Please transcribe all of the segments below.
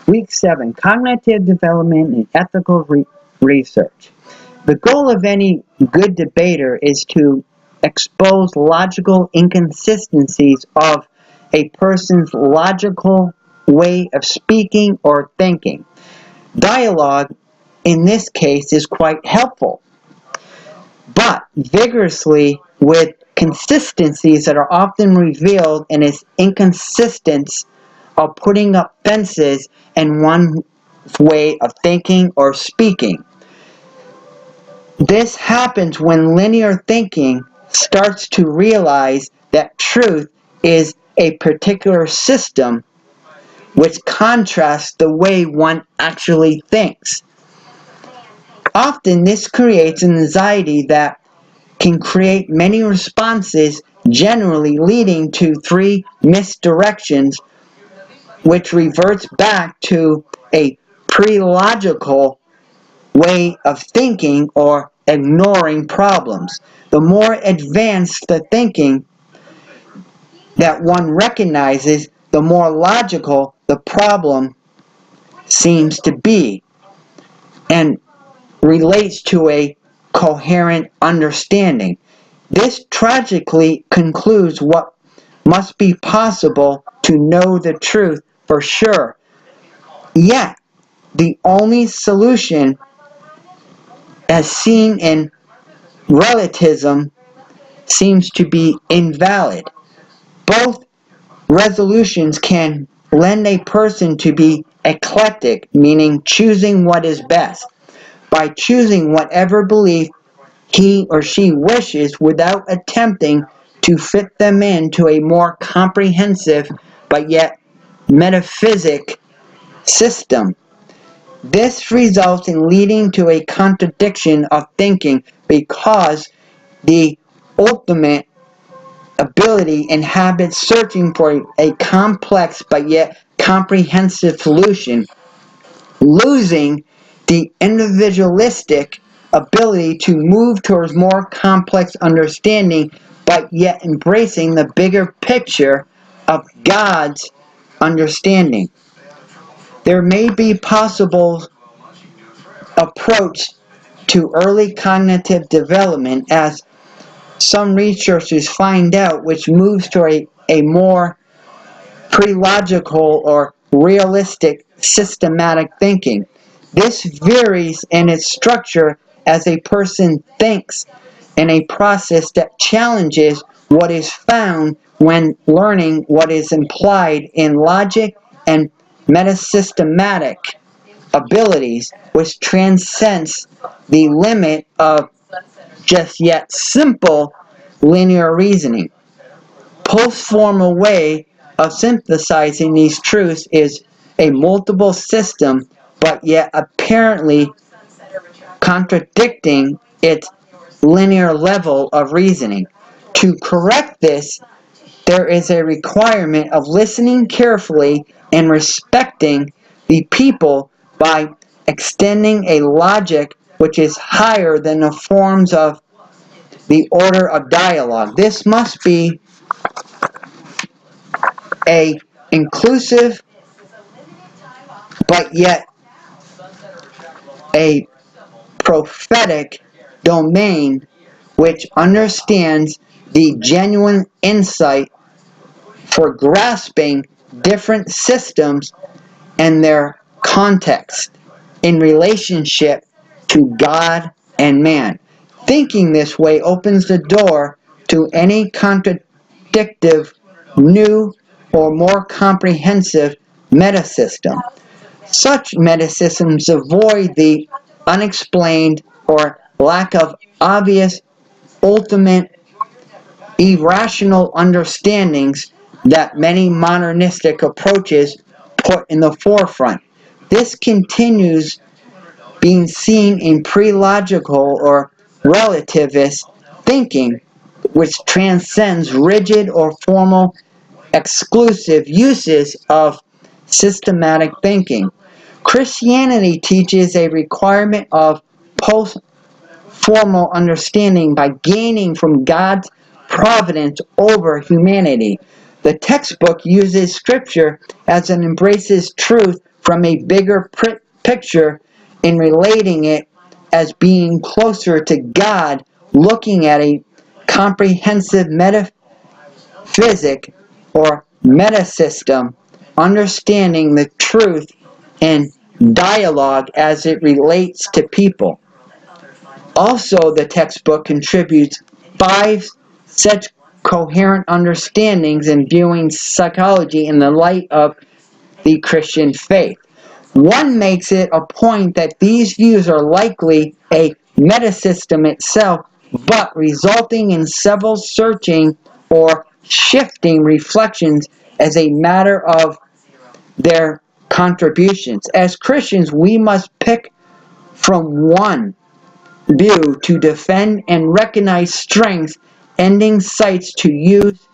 Week 7, Cognitive Development and Ethical Research. The goal of any good debater is to expose logical inconsistencies of a person's logical way of speaking or thinking. Dialogue, in this case, is quite helpful, but vigorously with consistencies that are often revealed in its inconsistence of putting up fences in one's way of thinking or speaking. This happens when linear thinking starts to realize that truth is a particular system which contrasts the way one actually thinks. Often this creates an anxiety that can create many responses, generally leading to 3 misdirections, which reverts back to a pre-logical way of thinking or ignoring problems. The more advanced the thinking that one recognizes, the more logical the problem seems to be and relates to a coherent understanding. This tragically concludes what must be possible to know the truth for sure. Yet, the only solution, as seen in relativism, seems to be invalid. Both resolutions can lend a person to be eclectic, meaning choosing what is best, by choosing whatever belief he or she wishes without attempting to fit them into a more comprehensive but yet metaphysic system. This results in leading to a contradiction of thinking because the ultimate ability inhabits searching for a complex but yet comprehensive solution, losing the individualistic ability to move towards more complex understanding but yet embracing the bigger picture of God's understanding. There may be possible approach to early cognitive development, as some researchers find out, which moves to a more pre-logical or realistic systematic thinking. This varies in its structure as a person thinks in a process that challenges what is found when learning what is implied in logic and metasystematic abilities, which transcends the limit of just yet simple linear reasoning. Post-formal way of synthesizing these truths is a multiple system, but yet apparently contradicting its linear level of reasoning. To correct this, there is a requirement of listening carefully and respecting the people by extending a logic which is higher than the forms of the order of dialogue. This must be a inclusive but yet a prophetic domain which understands the genuine insight for grasping different systems and their context in relationship to God and man. Thinking this way opens the door to any contradictive, new, or more comprehensive metasystem. Such metasystems avoid the unexplained or lack of obvious, ultimate, irrational understandings that many modernistic approaches put in the forefront. This continues being seen in pre-logical or relativist thinking, which transcends rigid or formal exclusive uses of systematic thinking. Christianity teaches a requirement of post-formal understanding by gaining from God's providence over humanity. The textbook uses Scripture as it embraces truth from a bigger picture and relating it as being closer to God, looking at a comprehensive metaphysic or metasystem, understanding the truth and dialogue as it relates to people. Also, the textbook contributes 5 such coherent understandings in viewing psychology in the light of the Christian faith. One makes it a point that these views are likely a metasystem itself, but resulting in several searching or shifting reflections as a matter of their contributions. As Christians, we must pick from one view to defend and recognize strengths, ending sites to use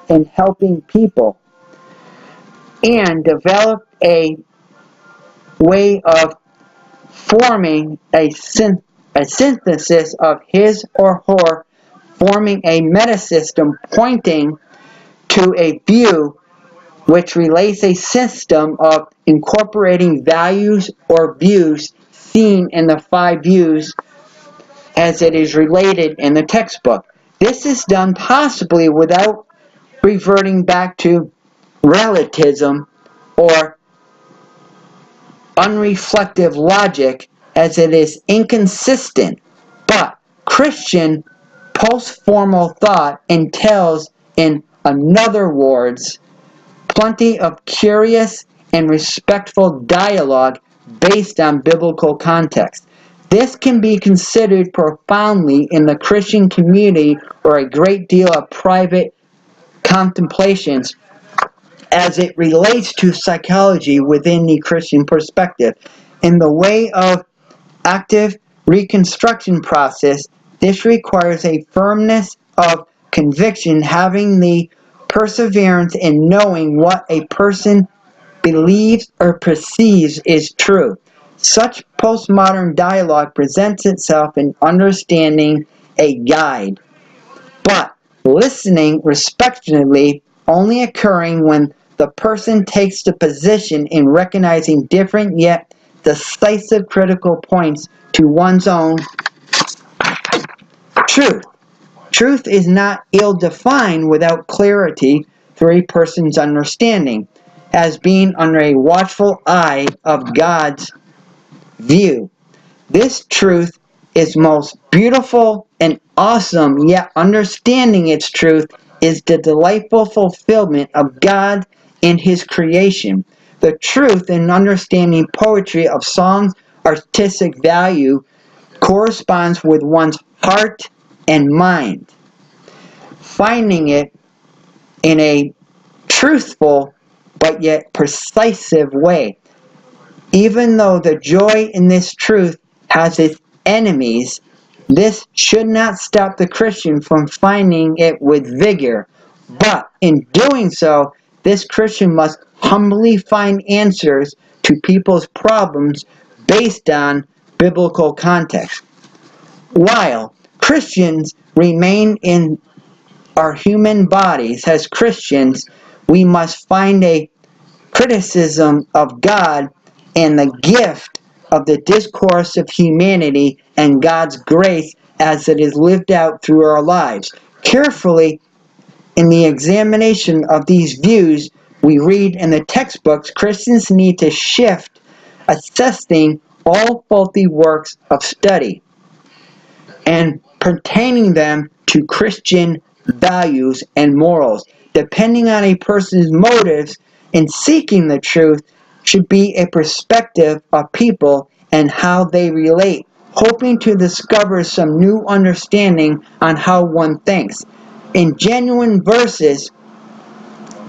in helping people, and develop a way of forming a synthesis of his or her, forming a metasystem pointing to a view which relates a system of incorporating values or views seen in the 5 views as it is related in the textbook. This is done possibly without reverting back to relativism or unreflective logic, as it is inconsistent. But Christian post-formal thought entails, in other words, plenty of curious and respectful dialogue based on biblical context. This can be considered profoundly in the Christian community or a great deal of private contemplations as it relates to psychology within the Christian perspective. In the way of active reconstruction process, this requires a firmness of conviction, having the perseverance in knowing what a person believes or perceives is true. Such postmodern dialogue presents itself in understanding a guide, but listening respectfully only occurring when the person takes the position in recognizing different yet decisive critical points to one's own truth. Truth is not ill-defined without clarity through a person's understanding, as being under a watchful eye of God's view. This truth is most beautiful and awesome, yet understanding its truth is the delightful fulfillment of God in His creation. The truth in understanding poetry of song's artistic value corresponds with one's heart and mind. Finding it in a truthful but yet persuasive way. Even though the joy in this truth has its enemies, this should not stop the Christian from finding it with vigor. But in doing so, this Christian must humbly find answers to people's problems based on biblical context. While Christians remain in our human bodies, as Christians, we must find a criticism of God and the gift of the discourse of humanity and God's grace as it is lived out through our lives. Carefully, in the examination of these views we read in the textbooks, Christians need to shift assessing all faulty works of study and pertaining them to Christian values and morals. Depending on a person's motives in seeking the truth should be a perspective of people and how they relate, hoping to discover some new understanding on how one thinks. In genuine verses,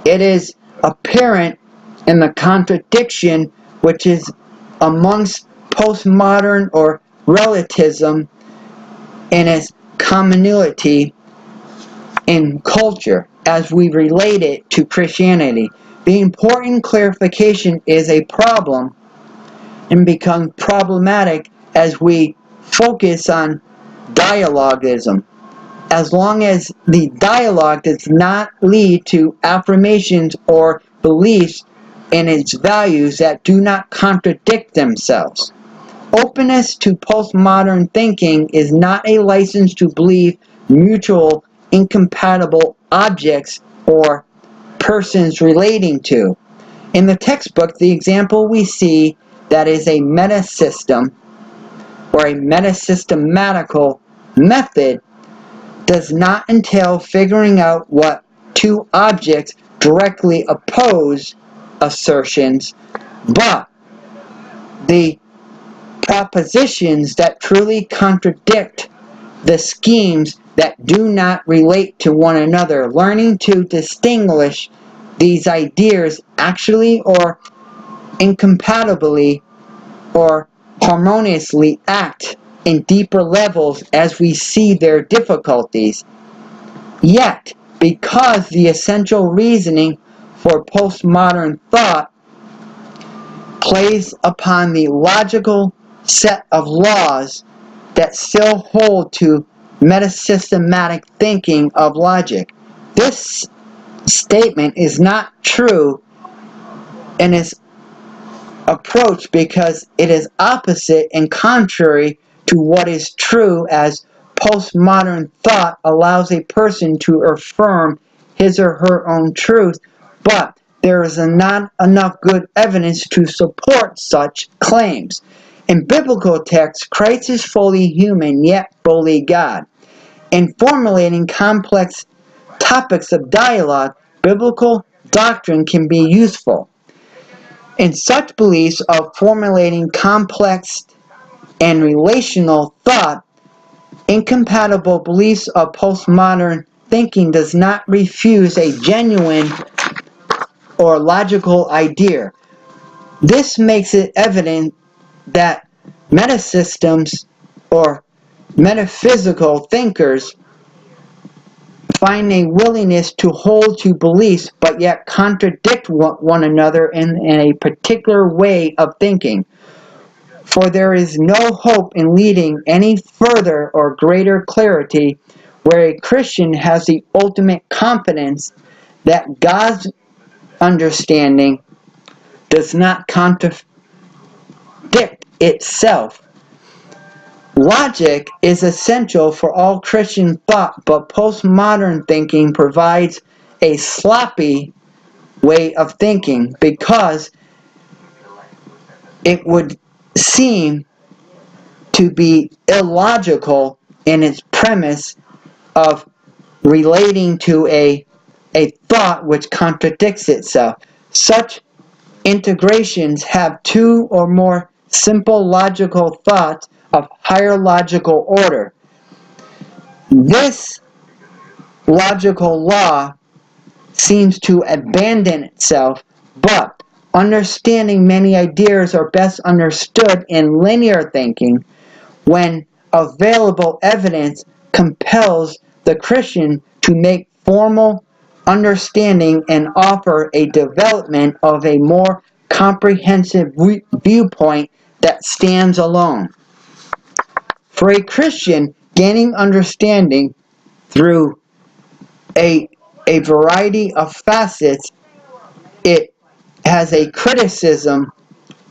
it is apparent in the contradiction which is amongst postmodern or relativism and its commonality in culture as we relate it to Christianity. The important clarification is a problem and becomes problematic as we focus on dialogism. As long as the dialogue does not lead to affirmations or beliefs in its values that do not contradict themselves. Openness to postmodern thinking is not a license to believe mutual incompatible objects or persons relating to. In the textbook, the example we see that is a metasystem or a metasystematical method does not entail figuring out what two objects directly oppose assertions, but the propositions that truly contradict the schemes that do not relate to one another, learning to distinguish these ideas actually or incompatibly or harmoniously act in deeper levels as we see their difficulties. Yet, because the essential reasoning for postmodern thought plays upon the logical set of laws that still hold to metasystematic thinking of logic. This statement is not true in its approach because it is opposite and contrary to what is true, as postmodern thought allows a person to affirm his or her own truth, but there is not enough good evidence to support such claims. In biblical texts, Christ is fully human yet fully God. In formulating complex topics of dialogue, biblical doctrine can be useful. In such beliefs of formulating complex and relational thought, incompatible beliefs of postmodern thinking does not refuse a genuine or logical idea. This makes it evident that metasystems or metaphysical thinkers find a willingness to hold to beliefs but yet contradict one another in a particular way of thinking. For there is no hope in leading any further or greater clarity where a Christian has the ultimate confidence that God's understanding does not contradict itself. Logic is essential for all Christian thought, but postmodern thinking provides a sloppy way of thinking because it would seem to be illogical in its premise of relating to a thought which contradicts itself. Such integrations have two or more simple logical thoughts of higher logical order. This logical law seems to abandon itself, but understanding many ideas are best understood in linear thinking when available evidence compels the Christian to make formal understanding and offer a development of a more comprehensive viewpoint that stands alone. For a Christian, gaining understanding through a variety of facets, it has a criticism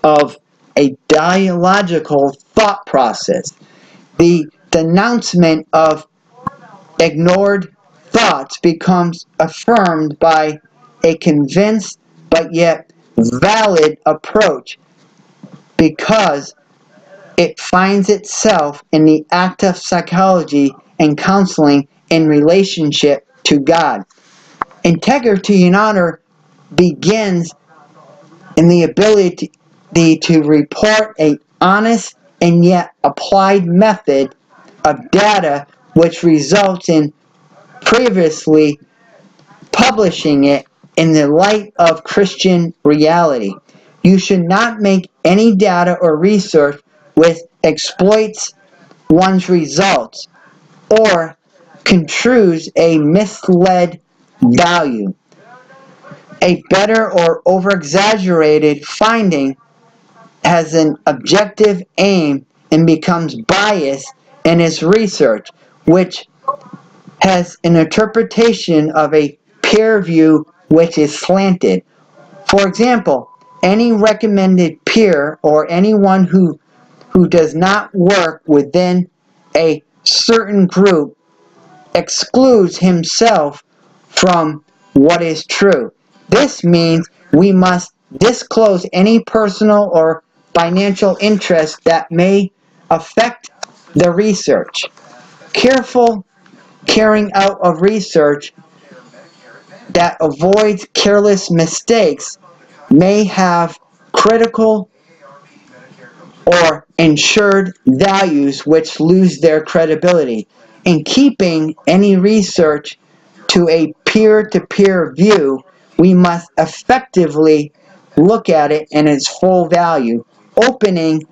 of a dialogical thought process. The denouncement of ignored thoughts becomes affirmed by a convinced but yet valid approach because it finds itself in the act of psychology and counseling in relationship to God. Integrity and honor begins in the ability to report an honest and yet applied method of data which results in previously publishing it in the light of Christian reality. You should not make any data or research which exploits one's results or construes a misled value. A better or over-exaggerated finding has an objective aim and becomes biased in its research, which has an interpretation of a peer view which is slanted. For example, any recommended peer or anyone who does not work within a certain group excludes himself from what is true. This means we must disclose any personal or financial interest that may affect the research. Careful carrying out of research that avoids careless mistakes may have critical or ensured values which lose their credibility. In keeping any research to a peer-to-peer view, we must effectively look at it in its full value, opening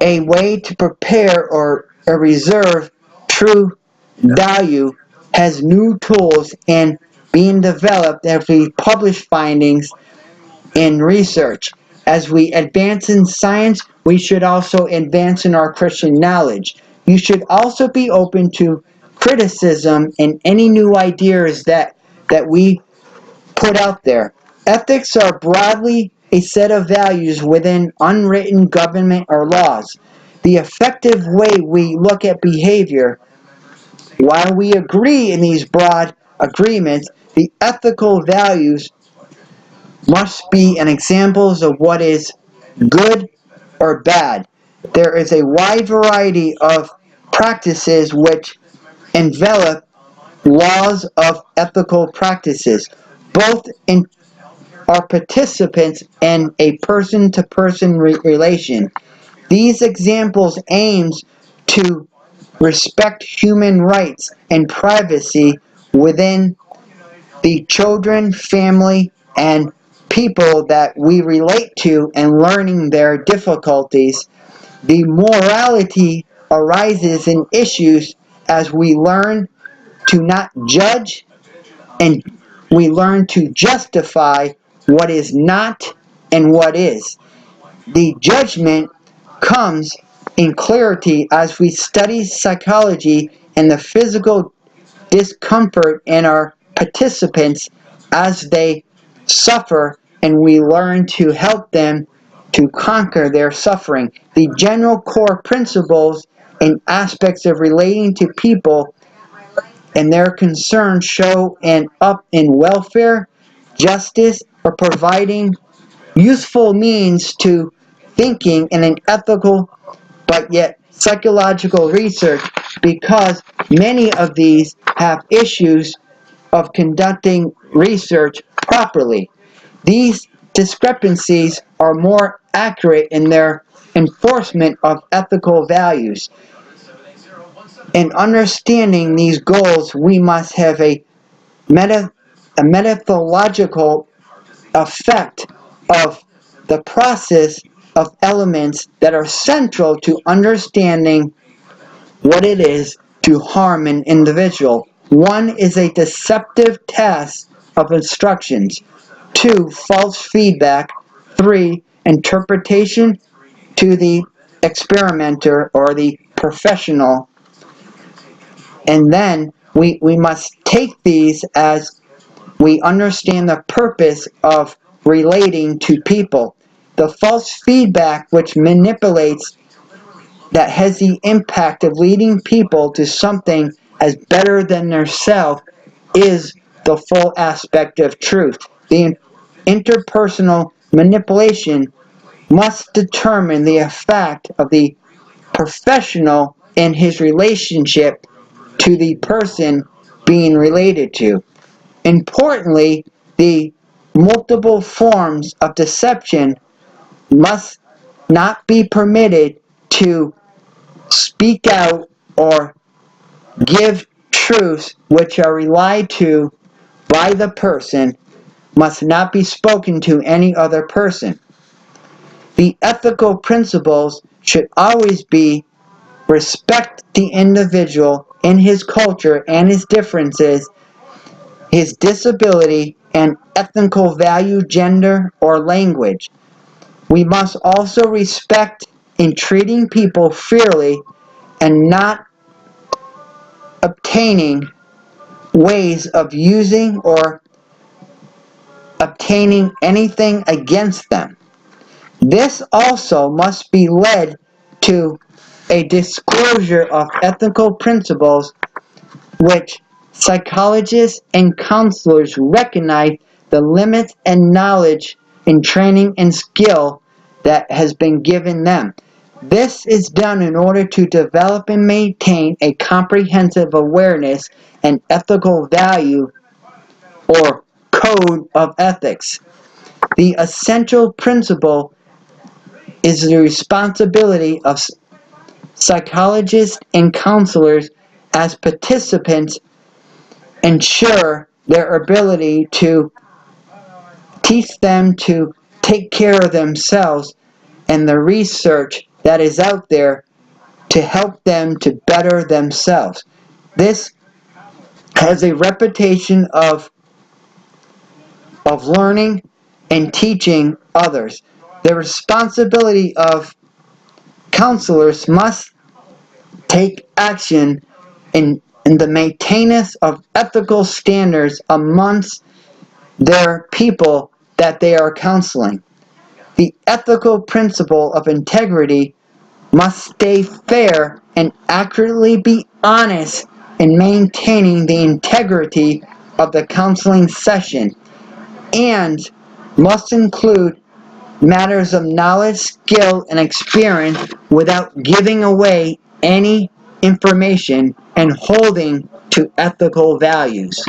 a way to prepare or reserve true value has new tools in being developed as we publish findings in research. As we advance in science, we should also advance in our Christian knowledge. You should also be open to criticism and any new ideas that we put out there. Ethics are broadly a set of values within unwritten government or laws. The effective way we look at behavior, while we agree in these broad agreements, the ethical values must be an examples of what is good or bad. There is a wide variety of practices which envelop laws of ethical practices. Both are participants in a person-to-person relation. These examples aims to respect human rights and privacy within the children, family, and people that we relate to and learning their difficulties. The morality arises in issues as we learn to not judge and we learn to justify what is not and what is. The judgment comes in clarity as we study psychology and the physical discomfort in our participants as they suffer, and we learn to help them to conquer their suffering. The general core principles and aspects of relating to people and their concerns show up in welfare, justice, or providing useful means to thinking in an ethical but yet psychological research, because many of these have issues of conducting research properly. These discrepancies are more accurate in their enforcement of ethical values. In understanding these goals, we must have a methodological effect of the process of elements that are central to understanding what it is to harm an individual. One is a deceptive task of instructions. 2, false feedback. 3, interpretation to the experimenter or the professional. And then we must take these as we understand the purpose of relating to people. The false feedback which manipulates that has the impact of leading people to something as better than themselves is the full aspect of truth. The interpersonal manipulation must determine the effect of the professional in his relationship to the person being related to. Importantly, the multiple forms of deception must not be permitted to speak out or give truths which are relied to by the person must not be spoken to any other person. The ethical principles should always be respect the individual in his culture and his differences, his disability, and ethnical value, gender, or language. We must also respect in treating people fairly and not obtaining ways of using or obtaining anything against them. This also must be led to a disclosure of ethical principles which psychologists and counselors recognize the limits and knowledge and training and skill that has been given them. This is done in order to develop and maintain a comprehensive awareness and ethical value or code of ethics. The essential principle is the responsibility of psychologists and counselors as participants ensure their ability to teach them to take care of themselves and the research that is out there to help them to better themselves. This has a reputation of learning and teaching others. The responsibility of counselors must take action in the maintenance of ethical standards amongst their people that they are counseling. The ethical principle of integrity must stay fair and accurately be honest in maintaining the integrity of the counseling session, and must include matters of knowledge, skill, and experience without giving away any information and holding to ethical values.